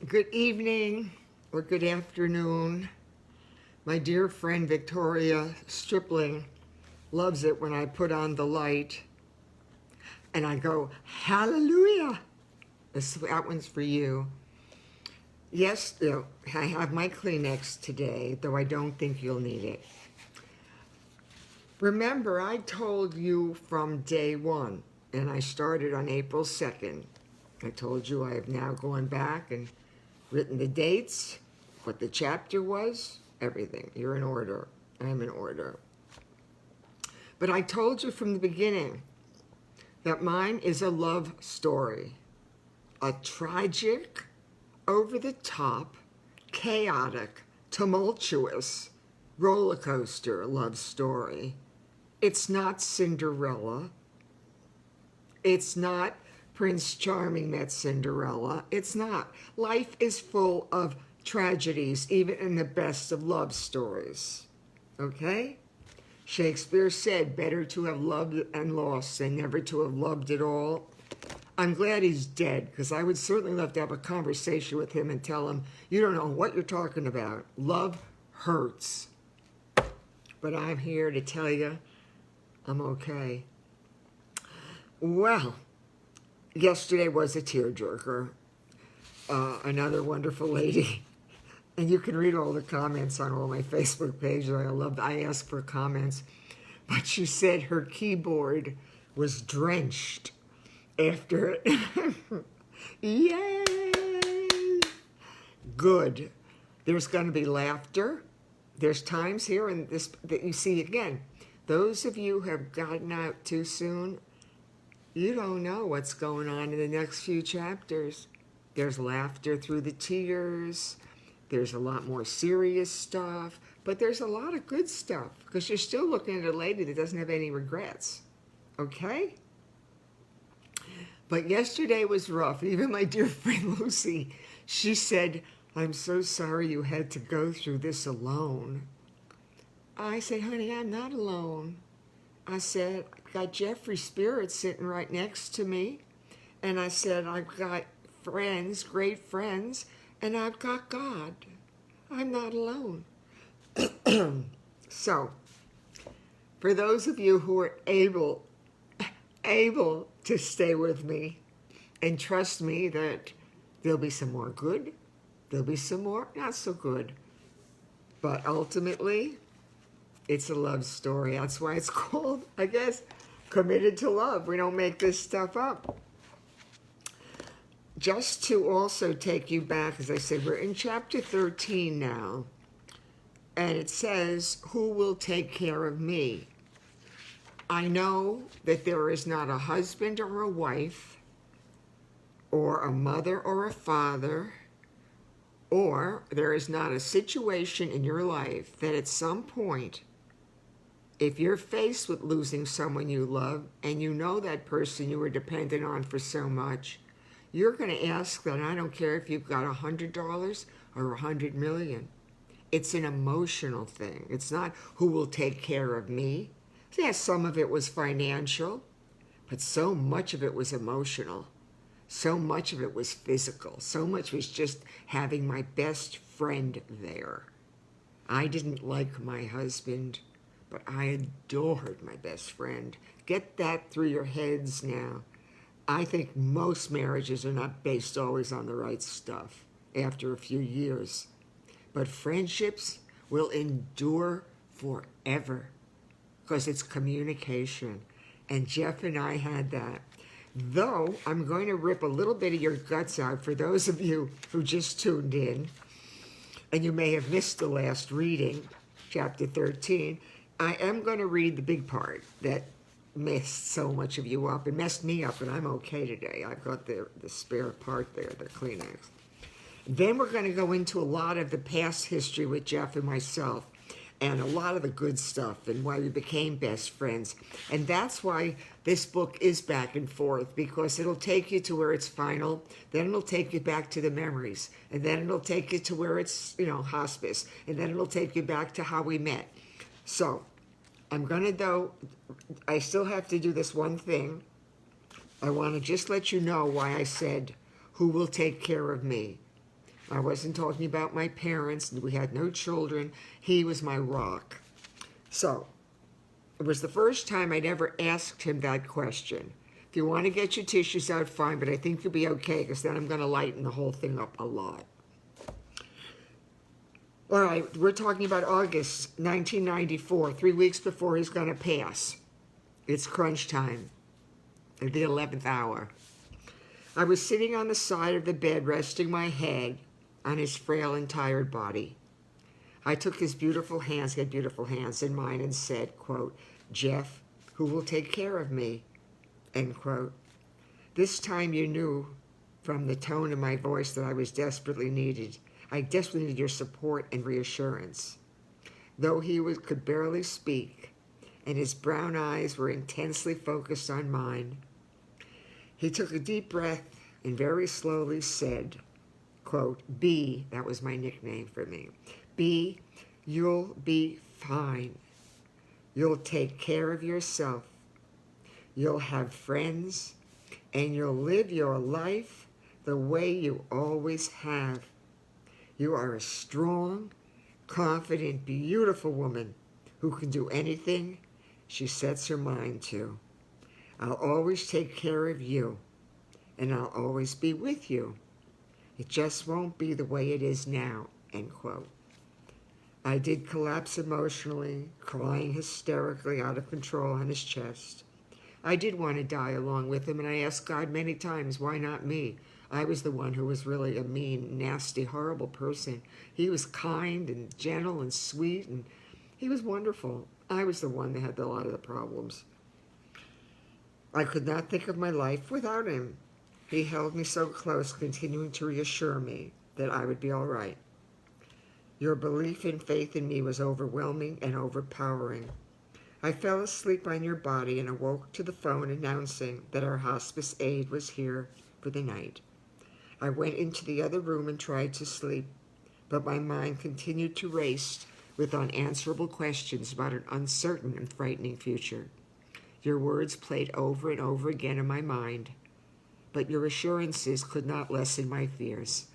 Good evening or good afternoon. My dear friend Victoria Stripling loves it when I put on the light and I go, hallelujah. That one's for you. Yes, I have my Kleenex today, though I don't think you'll need it. Remember, I told you from day one, and I started on April 2nd. I told you I have now gone back and written the dates, what the chapter was, everything. You're in order. I'm in order. But I told you from the beginning that mine is a love story. A tragic, over-the-top, chaotic, tumultuous roller coaster love story. It's not Cinderella. It's not Prince Charming met Cinderella. It's not. Life is full of tragedies, even in the best of love stories. Okay? Shakespeare said, better to have loved and lost than never to have loved at all. I'm glad he's dead, because I would certainly love to have a conversation with him and tell him, you don't know what you're talking about. Love hurts. But I'm here to tell you I'm okay. Well, yesterday was a tearjerker. Another wonderful lady. And you can read all the comments on all my Facebook pages. I ask for comments. But she said her keyboard was drenched after Yay! Good. There's going to be laughter. There's times here in this that you see again. Those of you who have gotten out too soon, you don't know what's going on in the next few chapters. There's laughter through the tears. There's a lot more serious stuff. But there's a lot of good stuff because you're still looking at a lady that doesn't have any regrets. Okay? But yesterday was rough. Even my dear friend Lucy, she said, I'm so sorry you had to go through this alone. I said, honey, I'm not alone. I said, I've got Jeffrey Spirit sitting right next to me. And I said, I've got friends, great friends, and I've got God. I'm not alone. So, for those of you who are able to stay with me and trust me that there'll be some more good, there'll be some more not so good. But ultimately, it's a love story. That's why it's called, I guess, Committed to Love. We don't make this stuff up. Just to also take you back, as I said, we're in chapter 13 now. And it says, who will take care of me? I know that there is not a husband or a wife, or a mother or a father, or there is not a situation in your life that at some point, if you're faced with losing someone you love and you know that person you were dependent on for so much, you're going to ask that. I don't care if you've got $100 or $100 million. It's an emotional thing. It's not who will take care of me. Yes, some of it was financial, but so much of it was emotional. So much of it was physical. So much was just having my best friend there. I didn't like my husband, but I adored my best friend. Get that through your heads now. I think most marriages are not based always on the right stuff after a few years. But friendships will endure forever because it's communication. And Jeff and I had that. Though I'm going to rip a little bit of your guts out for those of you who just tuned in, and you may have missed the last reading, chapter 13, I am going to read the big part that messed so much of you up. It messed me up, and I'm okay today. I've got the spare part there, the Kleenex. Then we're going to go into a lot of the past history with Jeff and myself, and a lot of the good stuff and why we became best friends. And that's why this book is back and forth, because it'll take you to where it's final, then it'll take you back to the memories, and then it'll take you to where it's, hospice, and then it'll take you back to how we met. So I'm going to, though, I still have to do this one thing. I want to just let you know why I said, who will take care of me? I wasn't talking about my parents. We had no children. He was my rock. So it was the first time I'd ever asked him that question. If you want to get your tissues out, fine, but I think you'll be okay, because then I'm going to lighten the whole thing up a lot. All right, we're talking about August 1994, 3 weeks before he's going to pass. It's crunch time, at the 11th hour. I was sitting on the side of the bed, resting my head on his frail and tired body. I took his beautiful hands, he had beautiful hands, in mine and said, quote, "Jeff, who will take care of me?" End quote. This time you knew from the tone of my voice that I desperately needed your support and reassurance. Though he could barely speak, and his brown eyes were intensely focused on mine, he took a deep breath and very slowly said, quote, "B," that was my nickname for me, "B, you'll be fine. You'll take care of yourself. You'll have friends, and you'll live your life the way you always have. You are a strong, confident, beautiful woman who can do anything she sets her mind to. I'll always take care of you, and I'll always be with you. It just won't be the way it is now," end quote. I did collapse emotionally, crying hysterically out of control on his chest. I did want to die along with him, and I asked God many times, why not me? I was the one who was really a mean, nasty, horrible person. He was kind and gentle and sweet, and he was wonderful. I was the one that had a lot of the problems. I could not think of my life without him. He held me so close, continuing to reassure me that I would be all right. Your belief and faith in me was overwhelming and overpowering. I fell asleep on your body and awoke to the phone announcing that our hospice aide was here for the night. I went into the other room and tried to sleep, but my mind continued to race with unanswerable questions about an uncertain and frightening future. Your words played over and over again in my mind, but your assurances could not lessen my fears.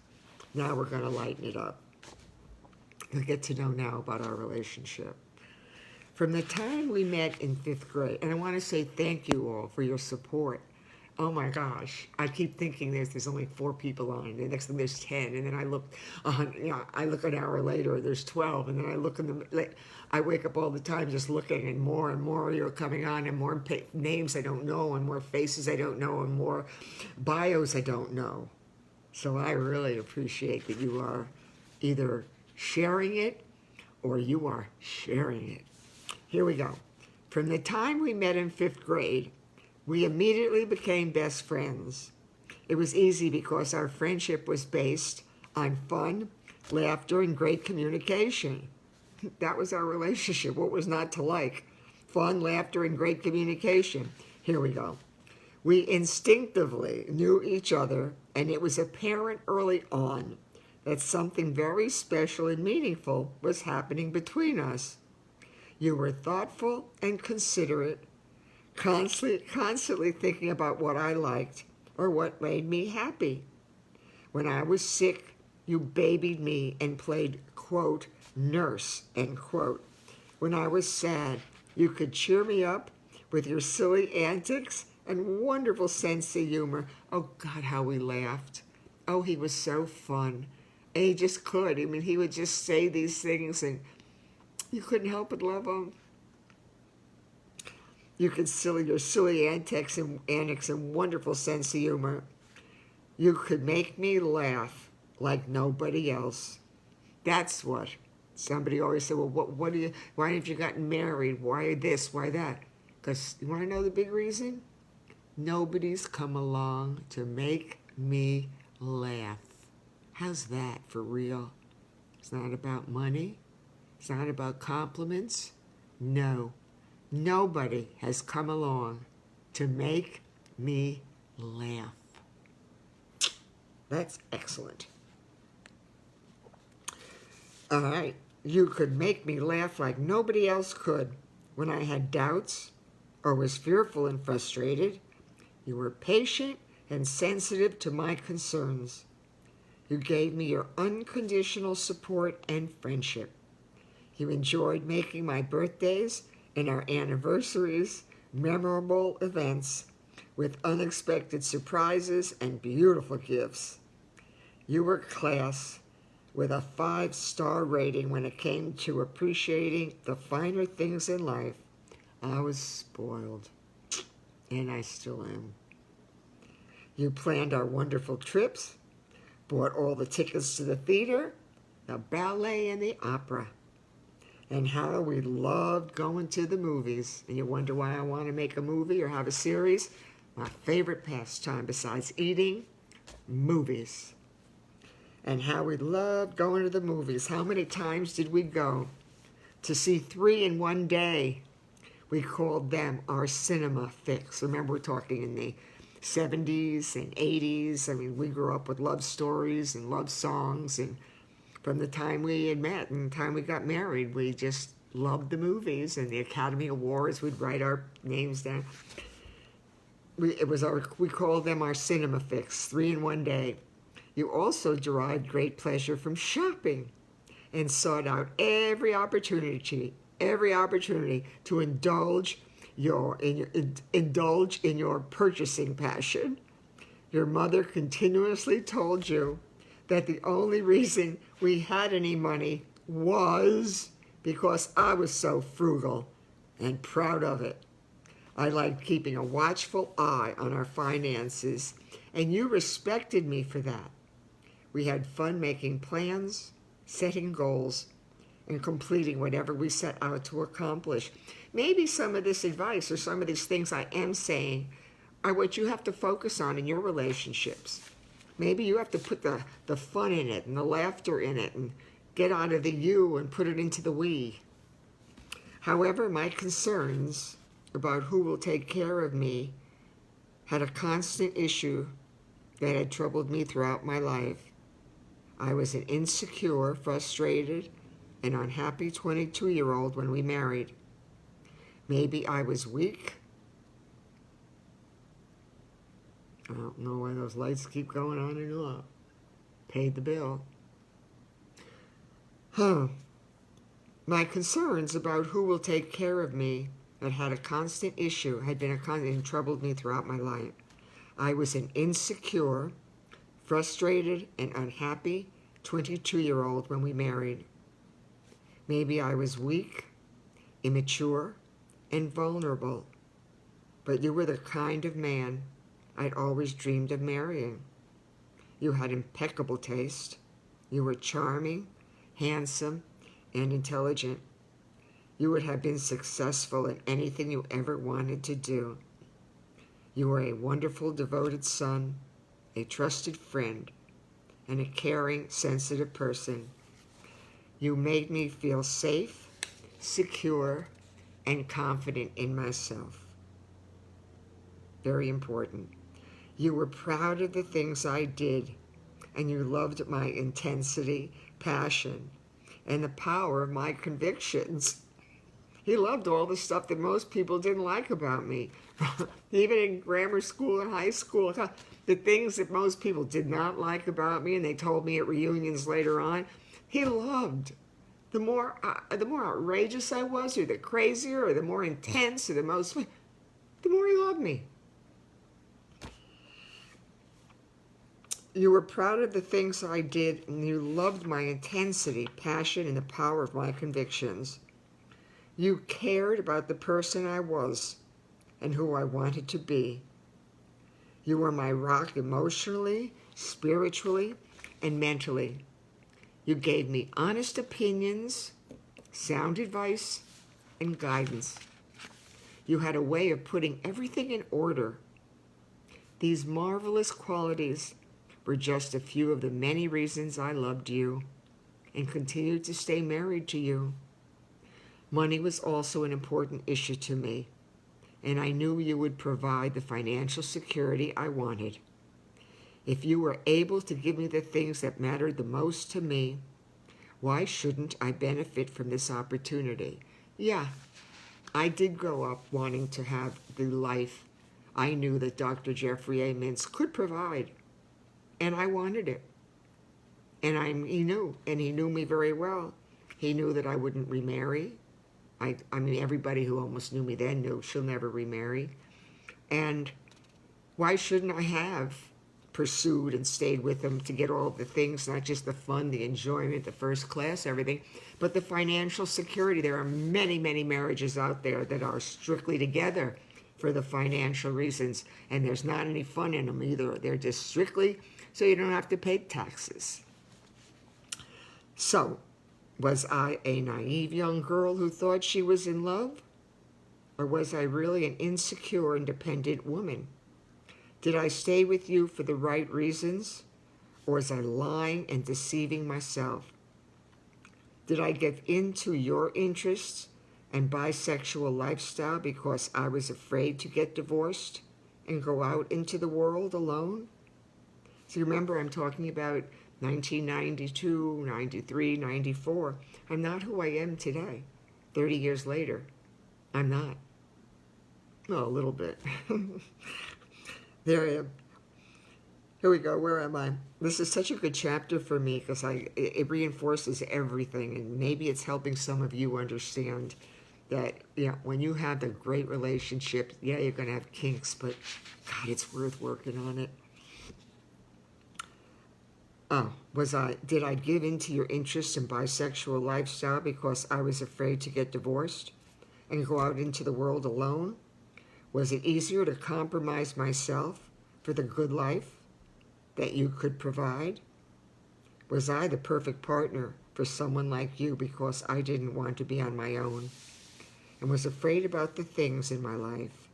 Now we're going to lighten it up. You'll get to know now about our relationship. From the time we met in 5th grade, and I want to say thank you all for your support. Oh my gosh, I keep thinking there's only 4 people on, and the next thing there's 10, and then I look, I look an hour later, there's 12, and then I look I wake up all the time just looking, and more are coming on, and more names I don't know, and more faces I don't know, and more bios I don't know. So I really appreciate that you are either sharing it or you are sharing it. Here we go. From the time we met in 5th grade, we immediately became best friends. It was easy because our friendship was based on fun, laughter, and great communication. That was our relationship. What was not to like? Fun, laughter, and great communication. Here we go. We instinctively knew each other, and it was apparent early on that something very special and meaningful was happening between us. You were thoughtful and considerate, constantly thinking about what I liked or what made me happy. When I was sick, you babied me and played, quote, nurse, end quote. When I was sad, you could cheer me up with your silly antics and wonderful sense of humor. Oh, God, how we laughed. Oh, he was so fun. And he just could. I mean, he would just say these things, and you couldn't help but love him. You could your silly antics and wonderful sense of humor. You could make me laugh like nobody else. That's what. Somebody always said, well, why have you gotten married? Why this? Why that? Because you want to know the big reason? Nobody's come along to make me laugh. How's that for real? It's not about money. It's not about compliments. No. Nobody has come along to make me laugh. That's excellent. All right. You could make me laugh like nobody else could. When I had doubts or was fearful and frustrated, you were patient and sensitive to my concerns. You gave me your unconditional support and friendship. You enjoyed making my birthdays and our anniversaries memorable events with unexpected surprises and beautiful gifts. You were class with a 5-star rating when it came to appreciating the finer things in life. I was spoiled, and I still am. You planned our wonderful trips, bought all the tickets to the theater, the ballet, and the opera. And how we loved going to the movies. And you wonder why I want to make a movie or have a series? My favorite pastime besides eating, movies. And how we loved going to the movies. How many times did we go to see 3 in one day? We called them our cinema fix. Remember, we're talking in the 70s and 80s. I mean, we grew up with love stories and love songs, and from the time we had met and the time we got married, we just loved the movies, and the Academy Awards, we'd write our names down. We called them our cinema fix, 3 in one day. You also derived great pleasure from shopping and sought out every opportunity to indulge in your purchasing passion. Your mother continuously told you that the only reason we had any money was because I was so frugal and proud of it. I liked keeping a watchful eye on our finances, and you respected me for that. We had fun making plans, setting goals, and completing whatever we set out to accomplish. Maybe some of this advice or some of these things I am saying are what you have to focus on in your relationships. Maybe you have to put the fun in it and the laughter in it and get out of the you and put it into the we. However, my concerns about who will take care of me had a constant issue that had troubled me throughout my life. I was an insecure, frustrated, and unhappy 22-year-old when we married. Maybe I was weak. I don't know why those lights keep going on and off. Paid the bill. My concerns about who will take care of me had a constant issue, and troubled me throughout my life. I was an insecure, frustrated, and unhappy 22-year-old when we married. Maybe I was weak, immature, and vulnerable, but you were the kind of man I'd always dreamed of marrying. You had impeccable taste. You were charming, handsome, and intelligent. You would have been successful in anything you ever wanted to do. You were a wonderful, devoted son, a trusted friend, and a caring, sensitive person. You made me feel safe, secure, and confident in myself. Very important. You were proud of the things I did, and you loved my intensity, passion, and the power of my convictions. He loved all the stuff that most people didn't like about me. Even in grammar school and high school, the things that most people did not like about me, and they told me at reunions later on, he loved. The more outrageous I was, or the crazier, or the more intense, or the more he loved me. You were proud of the things I did, and you loved my intensity, passion, and the power of my convictions. You cared about the person I was and who I wanted to be. You were my rock emotionally, spiritually, and mentally. You gave me honest opinions, sound advice, and guidance. You had a way of putting everything in order. These marvelous qualities were just a few of the many reasons I loved you and continued to stay married to you. Money was also an important issue to me, and I knew you would provide the financial security I wanted. If you were able to give me the things that mattered the most to me, why shouldn't I benefit from this opportunity? Yeah, I did grow up wanting to have the life I knew that Dr. Jeffrey A. Mintz could provide, and I wanted it. And he knew, and he knew me very well. He knew that I wouldn't remarry. I mean, everybody who almost knew me then knew she'll never remarry. And why shouldn't I have pursued and stayed with him to get all the things, not just the fun, the enjoyment, the first class, everything, but the financial security? There are many, many marriages out there that are strictly together for the financial reasons, and there's not any fun in them either. They're just strictly so you don't have to pay taxes. So, was I a naive young girl who thought she was in love? Or was I really an insecure, independent woman? Did I stay with you for the right reasons? Or was I lying and deceiving myself? Did I give in to your interests and bisexual lifestyle because I was afraid to get divorced and go out into the world alone? So remember, I'm talking about 1992, 93, 94. I'm not who I am today. 30 years later, I'm not. Well, a little bit. There I am. Here we go. Where am I? This is such a good chapter for me because it reinforces everything, and maybe it's helping some of you understand that, when you have a great relationship, you're going to have kinks, but God, it's worth working on it. Did I give in to your interest in bisexual lifestyle because I was afraid to get divorced and go out into the world alone? Was it easier to compromise myself for the good life that you could provide? Was I the perfect partner for someone like you because I didn't want to be on my own and was afraid about the things in my life?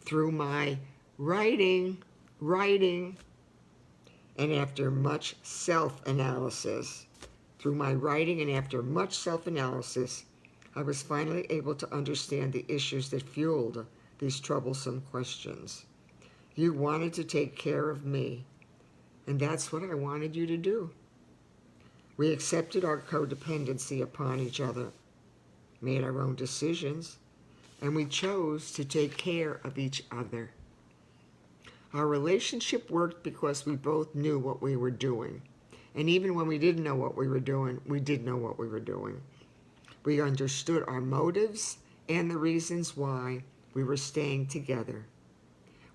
Through my writing, and after much self-analysis, I was finally able to understand the issues that fueled these troublesome questions. You wanted to take care of me, and that's what I wanted you to do. We accepted our codependency upon each other, made our own decisions, and we chose to take care of each other. Our relationship worked because we both knew what we were doing. And even when we didn't know what we were doing, we did know what we were doing. We understood our motives and the reasons why we were staying together.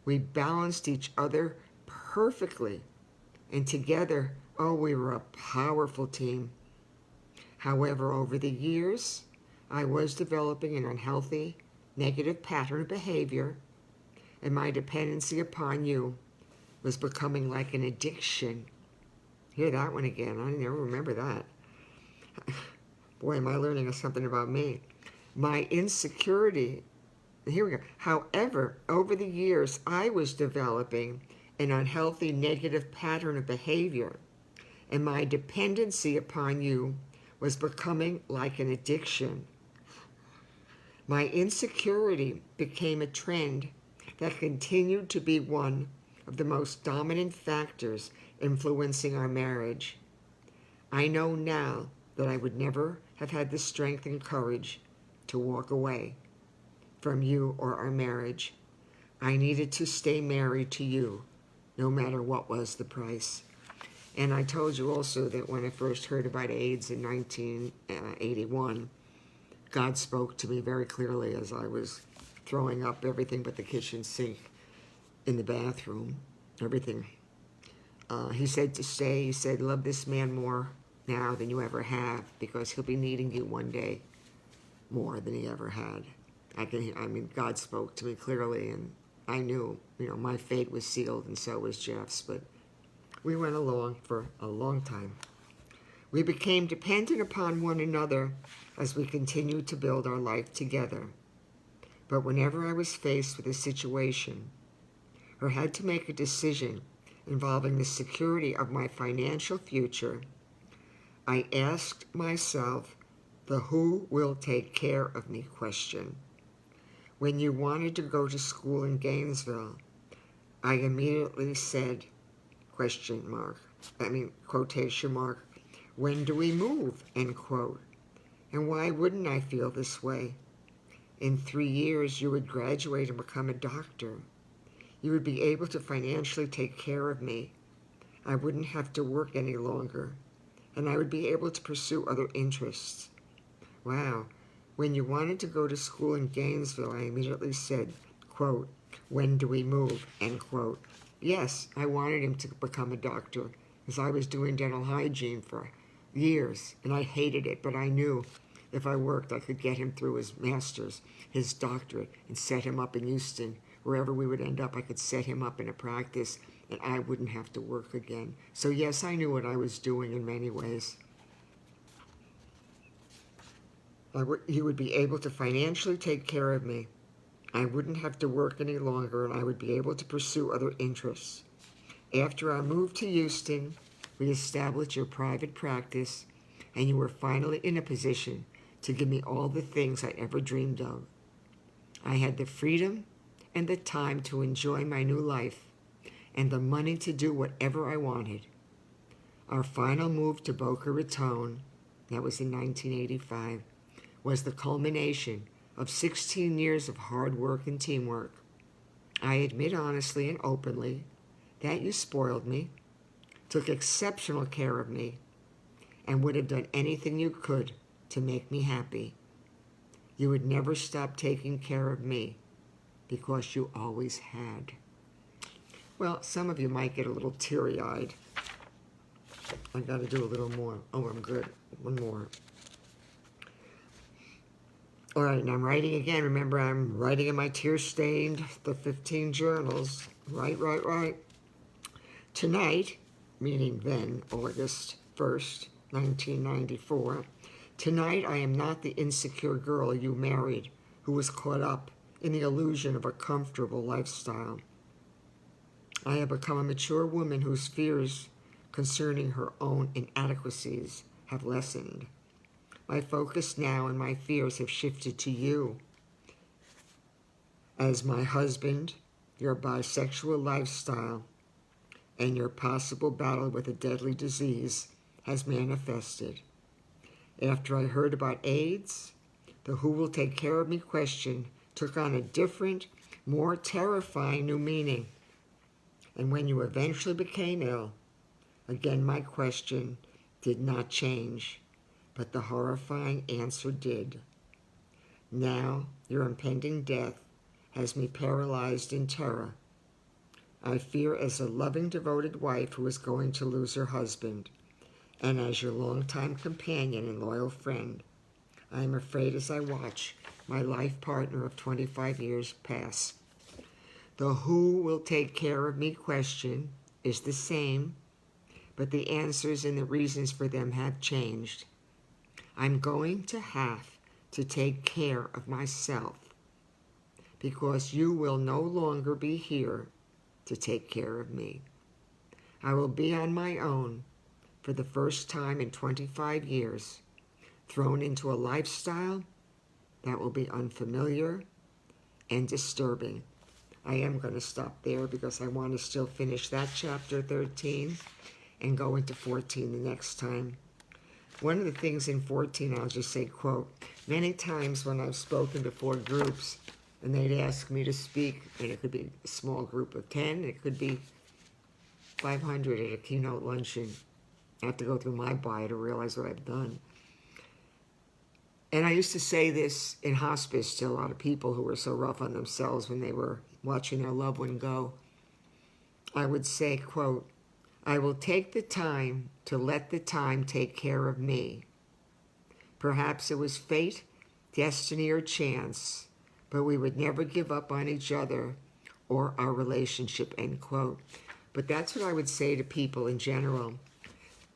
We balanced each other perfectly. And together, we were a powerful team. However, over the years, I was developing an unhealthy, negative pattern of behavior, and my dependency upon you was becoming like an addiction. Hear that one again. I never remember that. Boy, am I learning something about me. My insecurity, here we go. However, over the years, I was developing an unhealthy negative pattern of behavior, and my dependency upon you was becoming like an addiction. My insecurity became a trend that continued to be one of the most dominant factors influencing our marriage. I know now that I would never have had the strength and courage to walk away from you or our marriage. I needed to stay married to you, no matter what was the price. And I told you also that when I first heard about AIDS in 1981, God spoke to me very clearly as I was throwing up everything but the kitchen sink in the bathroom, everything. He said to stay. He said, love this man more now than you ever have, because he'll be needing you one day more than he ever had. God spoke to me clearly, and I knew, my fate was sealed, and so was Jeff's, but we went along for a long time. We became dependent upon one another as we continued to build our life together. But whenever I was faced with a situation or had to make a decision involving the security of my financial future, I asked myself the who will take care of me question. When you wanted to go to school in Gainesville, I immediately said, quotation mark, when do we move, end quote. And why wouldn't I feel this way? In 3 years, you would graduate and become a doctor. You would be able to financially take care of me. I wouldn't have to work any longer, and I would be able to pursue other interests. Wow. When you wanted to go to school in Gainesville, I immediately said, quote, when do we move, end quote. Yes, I wanted him to become a doctor, because I was doing dental hygiene for years, and I hated it, but I knew if I worked, I could get him through his master's, his doctorate, and set him up in Houston. Wherever we would end up, I could set him up in a practice, and I wouldn't have to work again. So yes, I knew what I was doing in many ways. He would be able to financially take care of me. I wouldn't have to work any longer, and I would be able to pursue other interests. After I moved to Houston, we established your private practice, and you were finally in a position to give me all the things I ever dreamed of. I had the freedom and the time to enjoy my new life, and the money to do whatever I wanted. Our final move to Boca Raton, that was in 1985, was the culmination of 16 years of hard work and teamwork. I admit honestly and openly that you spoiled me, took exceptional care of me, and would have done anything you could to make me happy. You would never stop taking care of me because you always had. Well, some of you might get a little teary-eyed. I got to do a little more. Oh, I'm good. One more. All right, and I'm writing again. Remember, I'm writing in my tear-stained, the 15 journals. Right. Tonight, meaning then, August 1st, 1994, tonight I am not the insecure girl you married who was caught up in the illusion of a comfortable lifestyle. I have become a mature woman whose fears concerning her own inadequacies have lessened. My focus now and my fears have shifted to you. As my husband, your bisexual lifestyle, and your possible battle with a deadly disease has manifested. After I heard about AIDS, the who will take care of me question took on a different, more terrifying new meaning. And when you eventually became ill, again my question did not change, but the horrifying answer did. Now your impending death has me paralyzed in terror. I fear as a loving, devoted wife who is going to lose her husband, and as your longtime companion and loyal friend, I am afraid as I watch my life partner of 25 years pass. The who will take care of me question is the same, but the answers and the reasons for them have changed. I'm going to have to take care of myself because you will no longer be here to take care of me. I will be on my own for the first time in 25 years, thrown into a lifestyle that will be unfamiliar and disturbing. I am going to stop there because I want to still finish that chapter 13 and go into 14 the next time. One of the things in 14, I'll just say, quote, many times when I've spoken before groups and they'd ask me to speak, and it could be a small group of 10, it could be 500 at a keynote luncheon. I have to go through my bio to realize what I've done. And I used to say this in hospice to a lot of people who were so rough on themselves when they were watching their loved one go. I would say, quote, I will take the time to let the time take care of me. Perhaps it was fate, destiny, or chance, but we would never give up on each other or our relationship, end quote. But that's what I would say to people in general.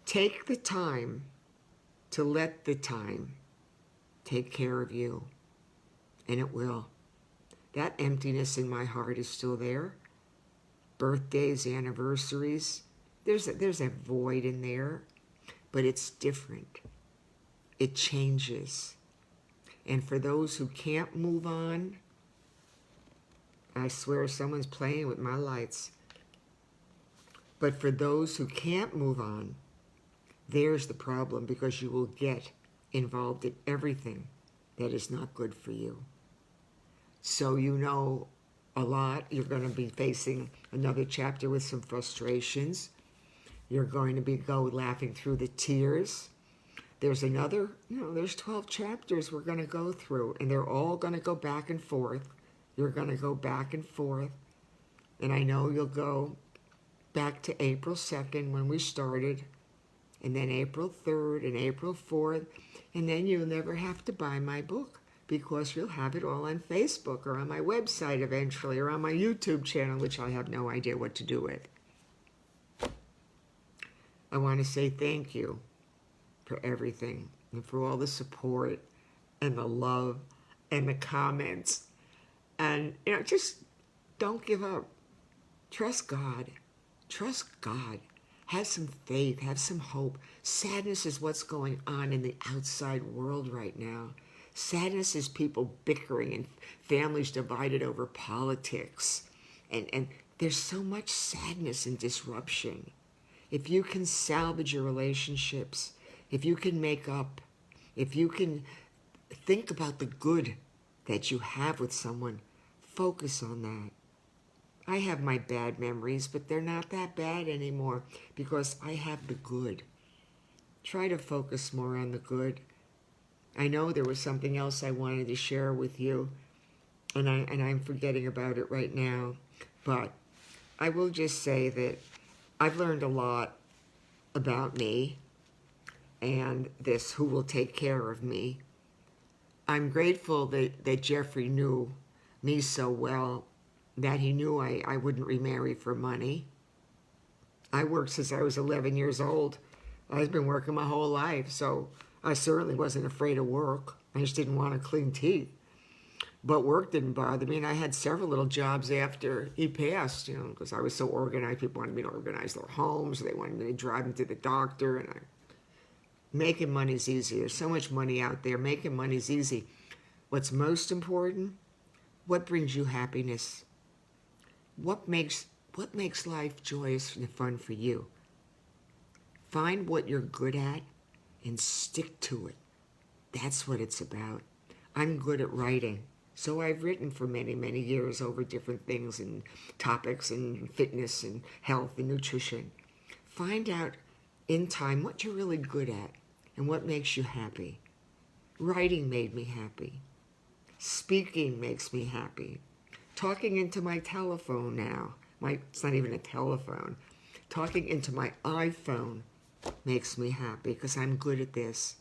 Take the time to let the time take care of you, and it will. That emptiness in my heart is still there. Birthdays, anniversaries, there's a void in there, but it's different. It changes. And for those who can't move on, I swear someone's playing with my lights. But for those who can't move on, there's the problem, because you will get involved in everything that is not good for you. So you know a lot. You're going to be facing another chapter with some frustrations. You're going to go laughing through the tears. There's another, there's 12 chapters we're going to go through, and they're all going to go back and forth. You're going to go back and forth. And I know you'll go back to April 2nd when we started, and then April 3rd and April 4th, and then you'll never have to buy my book because you'll have it all on Facebook or on my website eventually or on my YouTube channel, which I have no idea what to do with. I want to say thank you for everything and for all the support and the love and the comments. And, just don't give up. Trust God. Trust God. Have some faith. Have some hope. Sadness is what's going on in the outside world right now. Sadness is people bickering and families divided over politics. And there's so much sadness and disruption. If you can salvage your relationships, if you can make up, if you can think about the good that you have with someone, focus on that. I have my bad memories, but they're not that bad anymore because I have the good. Try to focus more on the good. I know there was something else I wanted to share with you, and I'm forgetting about it right now, but I will just say that I've learned a lot about me and this who will take care of me. I'm grateful that Jeffrey knew me so well that he knew I wouldn't remarry for money. I worked since I was 11 years old. I've been working my whole life, so I certainly wasn't afraid of work. I just didn't want to clean teeth. But work didn't bother me, and I had several little jobs after he passed, because I was so organized. People wanted me to organize their homes. They wanted me to drive them to the doctor, and making money's easy. There's so much money out there. Making money's easy. What's most important? What brings you happiness? What makes life joyous and fun for you? Find what you're good at and stick to it. That's what it's about. I'm good at writing. So I've written for many, many years over different things and topics and fitness and health and nutrition. Find out in time what you're really good at and what makes you happy. Writing made me happy. Speaking makes me happy. Talking into my telephone now. It's not even a telephone. Talking into my iPhone makes me happy because I'm good at this.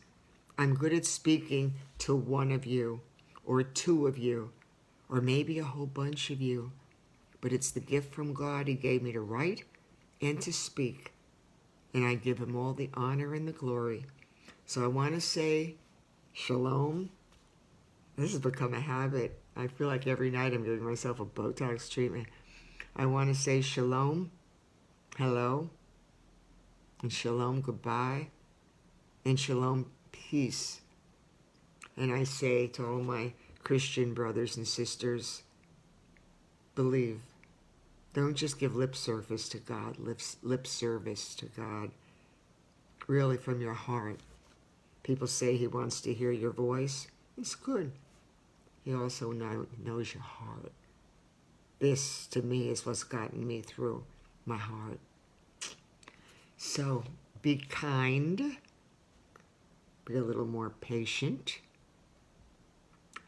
I'm good at speaking to one of you or two of you or maybe a whole bunch of you. But it's the gift from God He gave me to write and to speak. And I give Him all the honor and the glory. So I want to say shalom. This has become a habit. I feel like every night I'm giving myself a Botox treatment. I want to say shalom, hello, and shalom, goodbye, and shalom, peace. And I say to all my Christian brothers and sisters, believe. Don't just give lip service to God, lip service to God, really from your heart. People say He wants to hear your voice. It's good. He also knows your heart. This, to me, is what's gotten me through my heart. So, be kind, be a little more patient,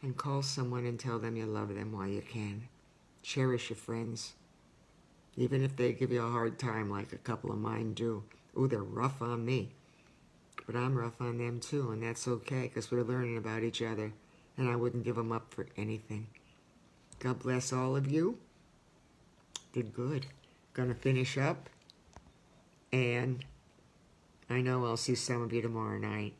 and call someone and tell them you love them while you can. Cherish your friends, even if they give you a hard time like a couple of mine do. Ooh, they're rough on me, but I'm rough on them too, and that's okay because we're learning about each other, and I wouldn't give them up for anything. God bless all of you. Did good. Gonna finish up, and I know I'll see some of you tomorrow night.